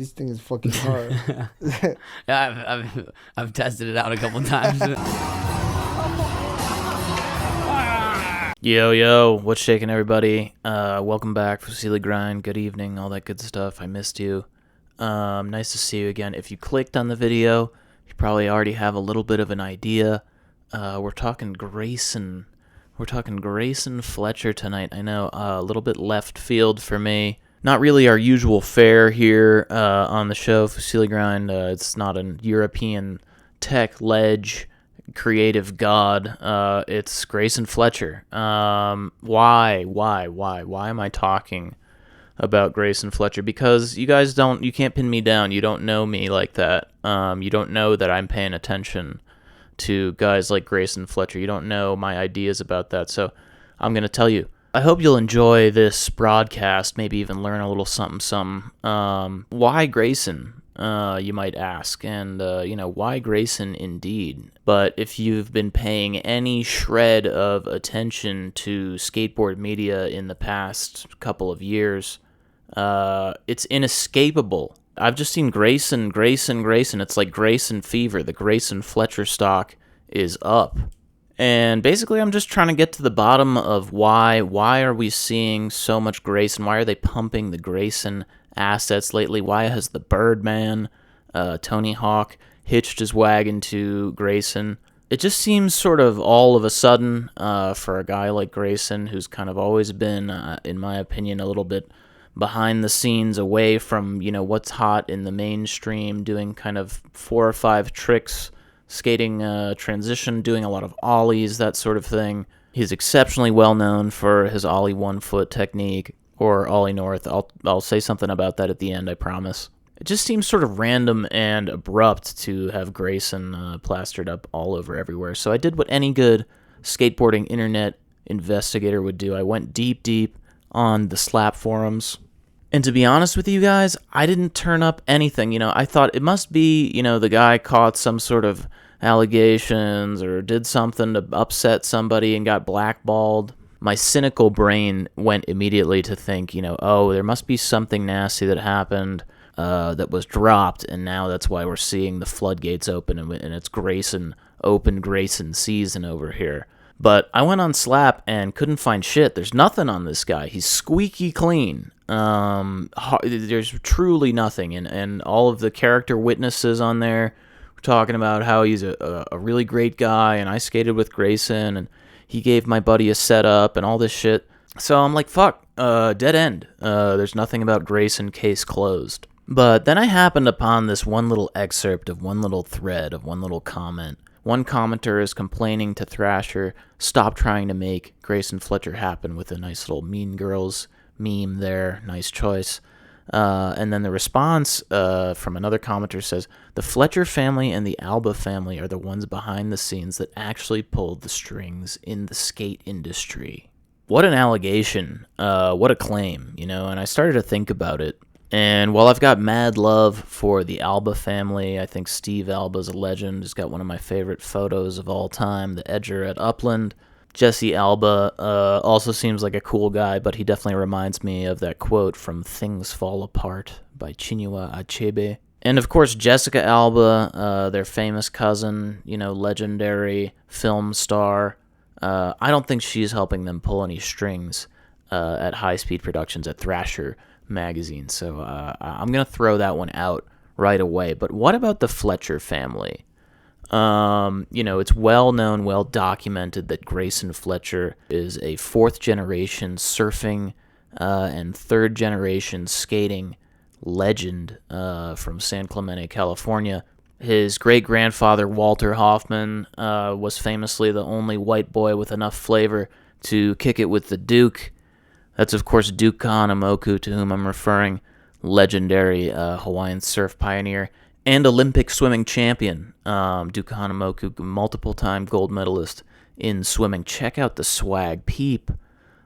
this thing is fucking hard. Yeah, I've tested it out a couple times. Yo, what's shaking, everybody? Welcome back for Silly Grind. Good evening, all that good stuff. I missed you. Nice to see you again. If you clicked on the video, you probably already have a little bit of an idea. We're talking Grayson. We're talking Grayson Fletcher tonight. I know, a little bit left field for me. Not really our usual fare here on the show for Silly Grind. It's not an European tech ledge creative god. It's Grayson Fletcher. Why am I talking about Grayson Fletcher? Because you can't pin me down. You don't know me like that. You don't know that I'm paying attention to guys like Grayson Fletcher. You don't know my ideas about that. So I'm going to tell you. I hope you'll enjoy this broadcast, maybe even learn a little something. Why Grayson, you might ask, and, why Grayson indeed? But if you've been paying any shred of attention to skateboard media in the past couple of years, it's inescapable. I've just seen Grayson. It's like Grayson fever. The Grayson Fletcher stock is up. And basically, I'm just trying to get to the bottom of why are we seeing so much Grayson? Why are they pumping the Grayson assets lately? Why has the Birdman, Tony Hawk, hitched his wagon to Grayson? It just seems sort of all of a sudden for a guy like Grayson, who's kind of always been, in my opinion, a little bit behind the scenes, away from, what's hot in the mainstream, doing kind of 4 or 5 tricks, skating transition, doing a lot of ollies, that sort of thing. He's exceptionally well known for his ollie 1-foot technique, or ollie north. I'll say something about that at the end, I promise. It just seems sort of random and abrupt to have Grayson plastered up all over everywhere. So I did what any good skateboarding internet investigator would do. I went deep on the Slap forums. And to be honest with you guys, I didn't turn up anything. I thought it must be, the guy caught some sort of allegations or did something to upset somebody and got blackballed. My cynical brain went immediately to think, there must be something nasty that happened that was dropped, and now that's why we're seeing the floodgates open, and it's open Grayson season over here. But I went on Slap and couldn't find shit. There's nothing on this guy. He's squeaky clean. There's truly nothing, and all of the character witnesses on there were talking about how he's a really great guy, and I skated with Grayson, and he gave my buddy a setup, and all this shit. So I'm like, fuck, dead end. There's nothing about Grayson, case closed. But then I happened upon this one little excerpt of one little thread of one little comment. One commenter is complaining to Thrasher, stop trying to make Grayson Fletcher happen, with a nice little Mean Girls meme there. Nice choice. And then the response from another commenter says, the Fletcher family and the Alba family are the ones behind the scenes that actually pulled the strings in the skate industry. What an allegation. What a claim, and I started to think about it. And while I've got mad love for the Alba family, I think Steve Alba's a legend. He's got one of my favorite photos of all time, the Edger at Upland. Jesse Alba also seems like a cool guy, but he definitely reminds me of that quote from Things Fall Apart by Chinua Achebe. And of course, Jessica Alba, their famous cousin, legendary film star. I don't think she's helping them pull any strings at High Speed Productions at Thrasher magazine, so I'm gonna throw that one out right away. But what about the Fletcher family? It's well known, well documented that Grayson Fletcher is a 4th generation surfing and 3rd generation skating legend from San Clemente, California. His great-grandfather, Walter Hoffman, was famously the only white boy with enough flavor to kick it with the Duke. That's, of course, Duke Kahanamoku, to whom I'm referring, legendary Hawaiian surf pioneer and Olympic swimming champion. Duke Kahanamoku, multiple-time gold medalist in swimming. Check out the swag. Peep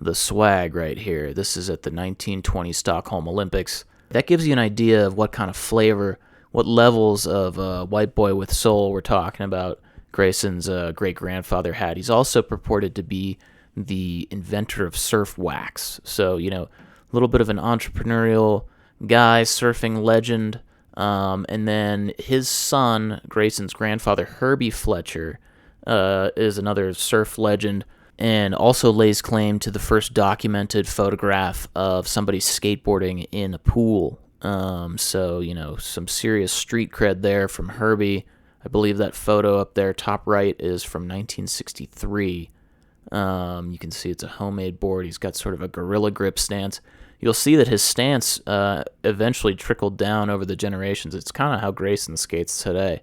the swag right here. This is at the 1920 Stockholm Olympics. That gives you an idea of what kind of flavor, what levels of white boy with soul we're talking about Grayson's great-grandfather had. He's also purported to be the inventor of surf wax. So, a little bit of an entrepreneurial guy, surfing legend. And then his son, Grayson's grandfather, Herbie Fletcher, is another surf legend and also lays claim to the first documented photograph of somebody skateboarding in a pool. So, some serious street cred there from Herbie. I believe that photo up there, top right, is from 1963. You can see it's a homemade board. He's got sort of a gorilla grip stance. You'll see that his stance eventually trickled down over the generations. It's kind of how Grayson skates today,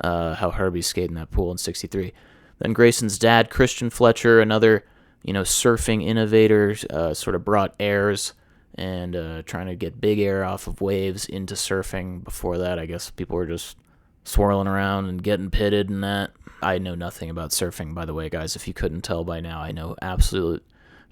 how Herbie skated in that pool in 63. Then Grayson's dad, Christian Fletcher, another, surfing innovator, sort of brought airs and trying to get big air off of waves into surfing. Before that, I guess people were just swirling around and getting pitted and that. I know nothing about surfing, by the way, guys. If you couldn't tell by now, I know absolute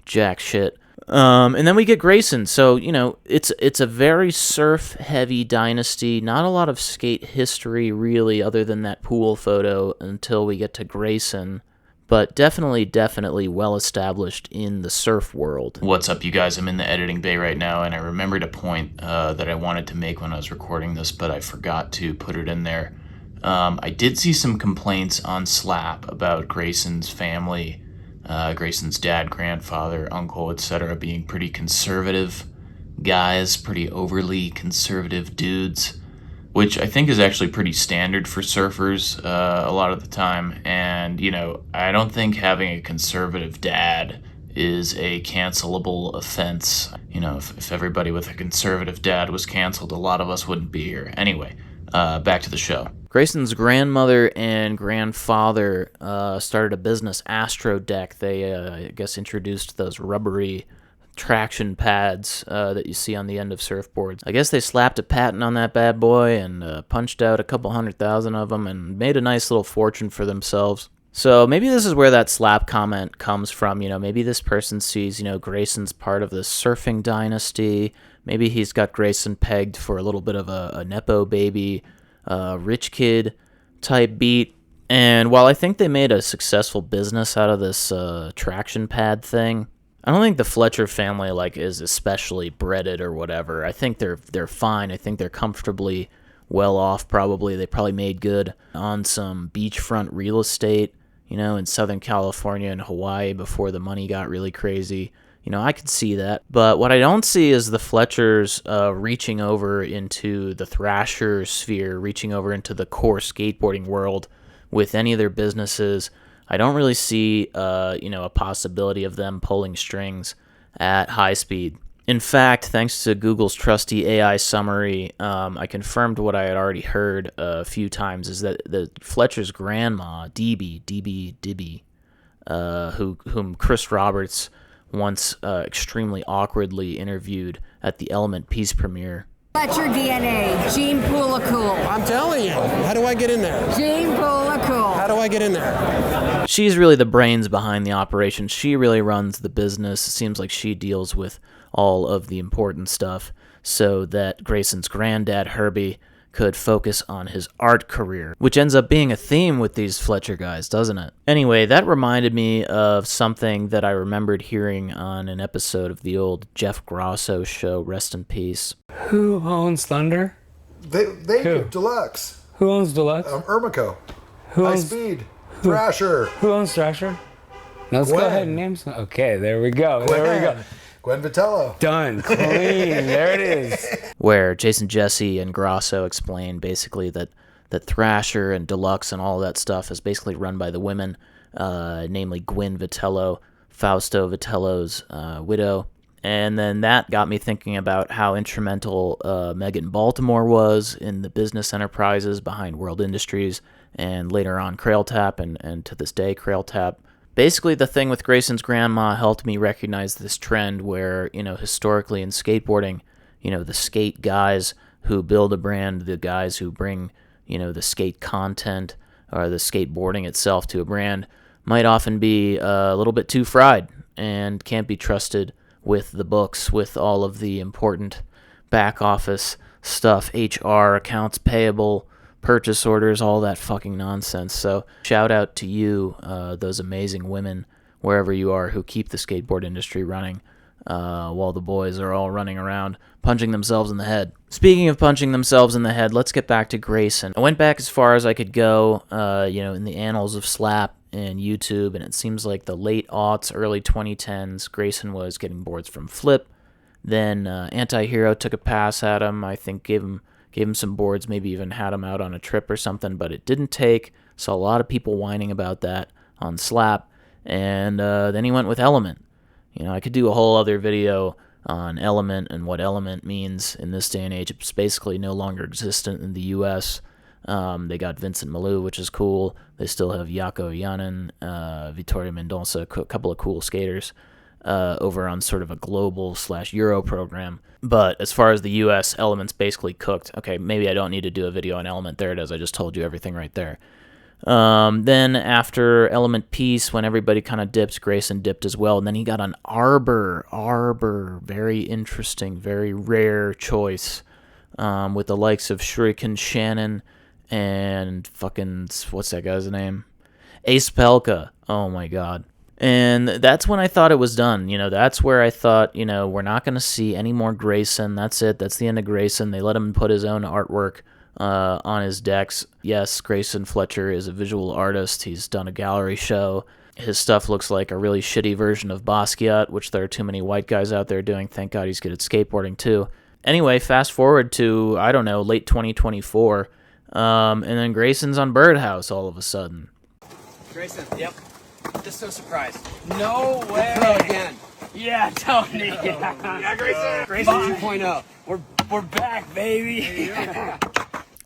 jack shit. And then we get Grayson. So, it's a very surf-heavy dynasty. Not a lot of skate history, really, other than that pool photo until we get to Grayson. But definitely well-established in the surf world. What's up, you guys? I'm in the editing bay right now, and I remembered a point that I wanted to make when I was recording this, but I forgot to put it in there. I did see some complaints on Slap about Grayson's family, Grayson's dad, grandfather, uncle, etc., being pretty conservative guys, pretty overly conservative dudes, which I think is actually pretty standard for surfers a lot of the time. And, I don't think having a conservative dad is a cancelable offense. If everybody with a conservative dad was canceled, a lot of us wouldn't be here. Anyway, back to the show. Grayson's grandmother and grandfather started a business, Astro Deck. They, I guess, introduced those rubbery traction pads that you see on the end of surfboards. I guess they slapped a patent on that bad boy and punched out a couple 100,000 of them and made a nice little fortune for themselves. So maybe this is where that slap comment comes from. Maybe this person sees, Grayson's part of the surfing dynasty. Maybe he's got Grayson pegged for a little bit of a Nepo baby, rich kid type beat. And while I think they made a successful business out of this traction pad thing, I don't think the Fletcher family is especially breaded or whatever. I think they're fine. I think they're comfortably well off. Probably they probably made good on some beachfront real estate, in Southern California and Hawaii before the money got really crazy. I could see that. But what I don't see is the Fletchers reaching over into the Thrasher sphere, reaching over into the core skateboarding world with any of their businesses. I don't really see, a possibility of them pulling strings at high speed. In fact, thanks to Google's trusty AI summary, I confirmed what I had already heard a few times, is that the Fletcher's grandma, Dibby, whom Chris Roberts once extremely awkwardly interviewed at the Element Peace premiere. Fletcher DNA, Gene Poolacool. I'm telling you. How do I get in there? Gene Poolacool. How do I get in there? She's really the brains behind the operation. She really runs the business. It seems like she deals with all of the important stuff so that Grayson's granddad, Herbie, could focus on his art career, which ends up being a theme with these Fletcher guys, doesn't it? Anyway, that reminded me of something that I remembered hearing on an episode of the old Jeff Grosso show, rest in peace. Who owns Thunder? They do. Deluxe. Who owns Deluxe? Ermico. Who High owns Speed. Thrasher. Who owns Thrasher? Now let's go ahead and name some. Okay, there we go. There we go. Gwen Vitello. Done. Clean. There it is. Where Jason Jesse and Grosso explain basically that Thrasher and Deluxe and all that stuff is basically run by the women, namely Gwen Vitello, Fausto Vitello's widow. And then that got me thinking about how instrumental Megan Baltimore was in the business enterprises behind World Industries and later on Crailtap and to this day Crailtap. Basically, the thing with Grayson's grandma helped me recognize this trend where, historically in skateboarding, the skate guys who build a brand, the guys who bring, the skate content or the skateboarding itself to a brand might often be a little bit too fried and can't be trusted with the books, with all of the important back office stuff, HR, accounts payable, purchase orders, all that fucking nonsense. So shout out to you, those amazing women, wherever you are, who keep the skateboard industry running. while the boys are all running around punching themselves in the head. Speaking of punching themselves in the head, let's get back to Grayson. I went back as far as I could go, in the annals of Slap and YouTube, and it seems like the late aughts, early 2010s, Grayson was getting boards from Flip. Then Anti-Hero took a pass at him. I think gave him some boards, maybe even had him out on a trip or something, but it didn't take. Saw a lot of people whining about that on Slap, and then he went with Element. I could do a whole other video on Element and what Element means in this day and age. It's basically no longer existent in the U.S. They got Vincent Malou, which is cool. They still have Jaco Yanin, Vittorio Mendonça, a couple of cool skaters over on sort of a global/Euro program. But as far as the U.S., Element's basically cooked. Okay, maybe I don't need to do a video on Element. There it is. I just told you everything right there. Then after Element Peace, when everybody kind of dipped, Grayson dipped as well. And then he got on Arbor. Very interesting, very rare choice. With the likes of Shuriken Shannon and fucking, what's that guy's name? Ace Pelka. Oh my God. And that's when I thought it was done. That's where I thought, we're not going to see any more Grayson. That's it. That's the end of Grayson. They let him put his own artwork on his decks. Yes, Grayson Fletcher is a visual artist. He's done a gallery show. His stuff looks like a really shitty version of Basquiat, which there are too many white guys out there doing. Thank God he's good at skateboarding too. Anyway, fast forward to, I don't know, late 2024, and then Grayson's on Birdhouse all of a sudden. Grayson, yep. Just so surprised. No way. Pro again. Yeah, Tony. Yeah, Grayson. Grayson 2.0. We're back, baby.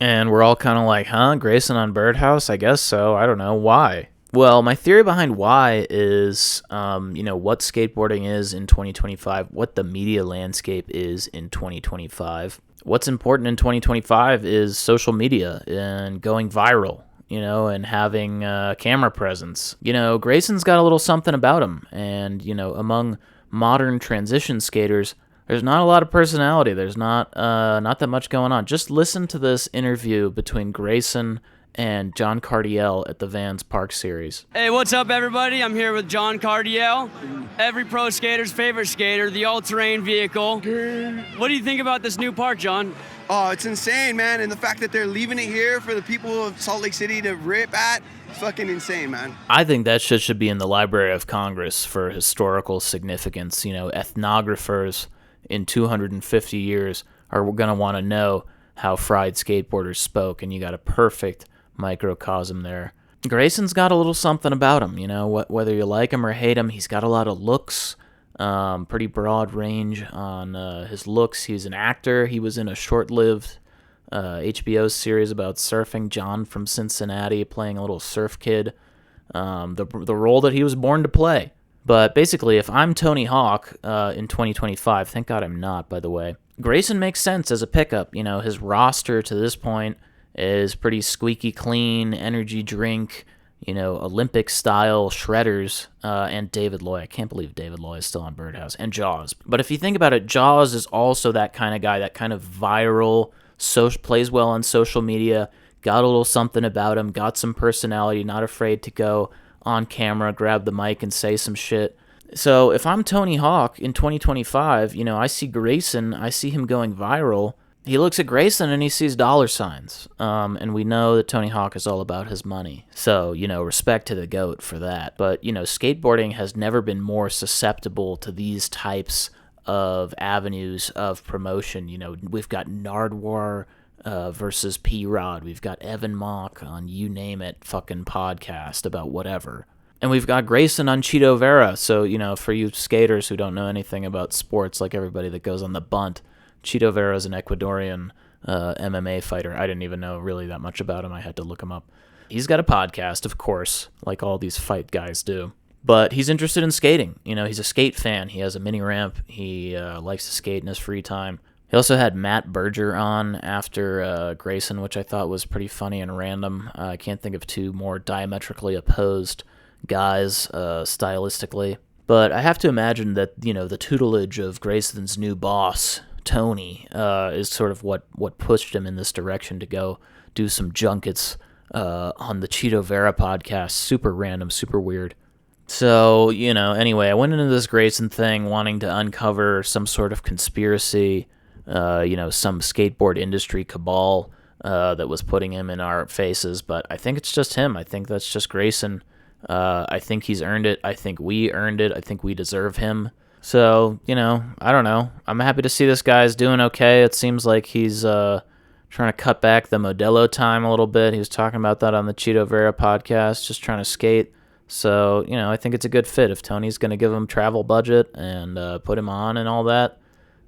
And we're all kind of like, huh? Grayson on Birdhouse? I guess so. I don't know. Why? Well, my theory behind why is, what skateboarding is in 2025, what the media landscape is in 2025. What's important in 2025 is social media and going viral, and having camera presence. Grayson's got a little something about him. And, among modern transition skaters, there's not a lot of personality. There's not that much going on. Just listen to this interview between Grayson and John Cardiel at the Vans Park Series. Hey, what's up, everybody? I'm here with John Cardiel, every pro skater's favorite skater, the all-terrain vehicle. What do you think about this new park, John? Oh, it's insane, man. And the fact that they're leaving it here for the people of Salt Lake City to rip at, it's fucking insane, man. I think that shit should be in the Library of Congress for historical significance. Ethnographers in 250 years are going to want to know how fried skateboarders spoke, and you got a perfect microcosm there. Grayson's got a little something about him, whether you like him or hate him. He's got a lot of looks, pretty broad range on his looks. He's an actor. He was in a short-lived HBO series about surfing, John from Cincinnati, playing a little surf kid, the role that he was born to play. But basically, if I'm Tony Hawk in 2025, thank God I'm not, by the way, Grayson makes sense as a pickup. His roster to this point is pretty squeaky clean, energy drink, Olympic-style shredders, and David Loy. I can't believe David Loy is still on Birdhouse, and Jaws. But if you think about it, Jaws is also that kind of guy, that kind of viral, plays well on social media, got a little something about him, got some personality, not afraid to go on camera, grab the mic, and say some shit. So if I'm Tony Hawk in 2025, I see Grayson, I see him going viral. He looks at Grayson and he sees dollar signs. And we know that Tony Hawk is all about his money. So, respect to the GOAT for that. But, skateboarding has never been more susceptible to these types of avenues of promotion. We've got Nardwar versus P-Rod. We've got Evan Mock on You Name It fucking podcast about whatever. And we've got Grayson on Cheeto Vera. So, for you skaters who don't know anything about sports, like everybody that goes on the bunt, Cheeto Vera is an Ecuadorian MMA fighter. I didn't even know really that much about him. I had to look him up. He's got a podcast, of course, like all these fight guys do. But he's interested in skating. He's a skate fan. He has a mini ramp. He likes to skate in his free time. He also had Matt Berger on after Grayson, which I thought was pretty funny and random. I can't think of two more diametrically opposed guys stylistically. But I have to imagine that, the tutelage of Grayson's new boss, Tony, is sort of what pushed him in this direction to go do some junkets on the Cheeto Vera podcast. Super random, super weird. So, anyway, I went into this Grayson thing wanting to uncover some sort of conspiracy, some skateboard industry cabal that was putting him in our faces, but I think it's just him. I think that's just Grayson. I think he's earned it. I think we earned it. I think we deserve him. So, I don't know. I'm happy to see this guy's doing okay. It seems like he's trying to cut back the Modelo time a little bit. He was talking about that on the Cheeto Vera podcast, just trying to skate. So, I think it's a good fit. If Tony's going to give him travel budget and put him on and all that,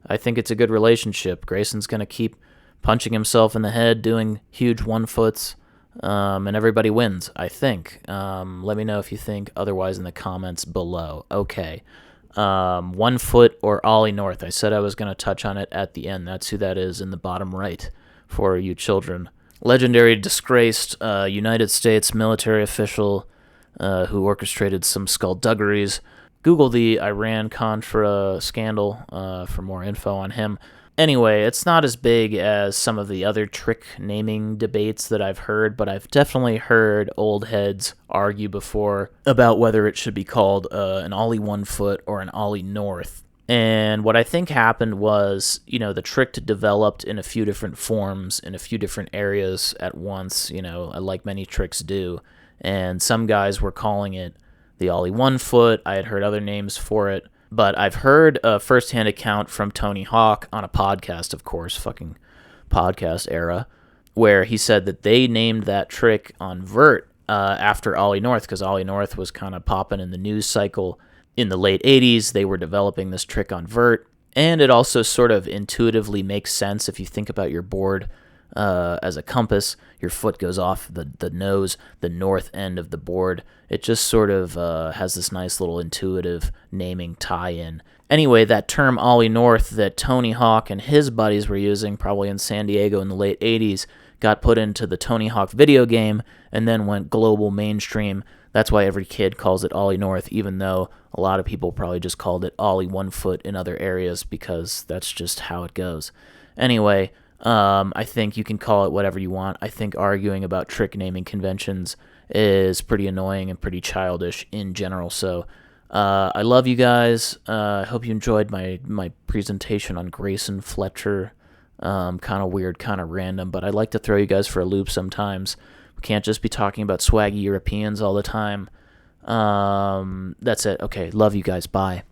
I think it's a good relationship. Grayson's going to keep punching himself in the head, doing huge 1-foots, and everybody wins, I think. Let me know if you think otherwise in the comments below. Okay. 1 foot or Ollie North. I said I was going to touch on it at the end. That's who that is in the bottom right for you children. Legendary, disgraced United States military official who orchestrated some skullduggeries. Google the Iran-Contra scandal for more info on him. Anyway, it's not as big as some of the other trick naming debates that I've heard, but I've definitely heard old heads argue before about whether it should be called an Ollie 1 foot or an Ollie North. And what I think happened was, the trick developed in a few different forms in a few different areas at once, like many tricks do. And some guys were calling it the Ollie 1 foot. I had heard other names for it. But I've heard a first-hand account from Tony Hawk on a podcast, of course, fucking podcast era, where he said that they named that trick on Vert after Ollie North, because Ollie North was kind of popping in the news cycle in the late 80s. They were developing this trick on Vert, and it also sort of intuitively makes sense if you think about your board as a compass. Your foot goes off the nose, the north end of the board. It just sort of has this nice little intuitive naming tie-in. Anyway, that term Ollie North that Tony Hawk and his buddies were using, probably in San Diego in the late 80s, got put into the Tony Hawk video game and then went global mainstream. That's why every kid calls it Ollie North, even though a lot of people probably just called it Ollie 1 foot in other areas, because that's just how it goes. Anyway, I think you can call it whatever you want. I think arguing about trick naming conventions is pretty annoying and pretty childish in general. So I love you guys. I hope you enjoyed my presentation on Grayson Fletcher. Kind of weird, kind of random, but I like to throw you guys for a loop sometimes. We can't just be talking about swaggy Europeans all the time. That's it. Okay, love you guys. Bye.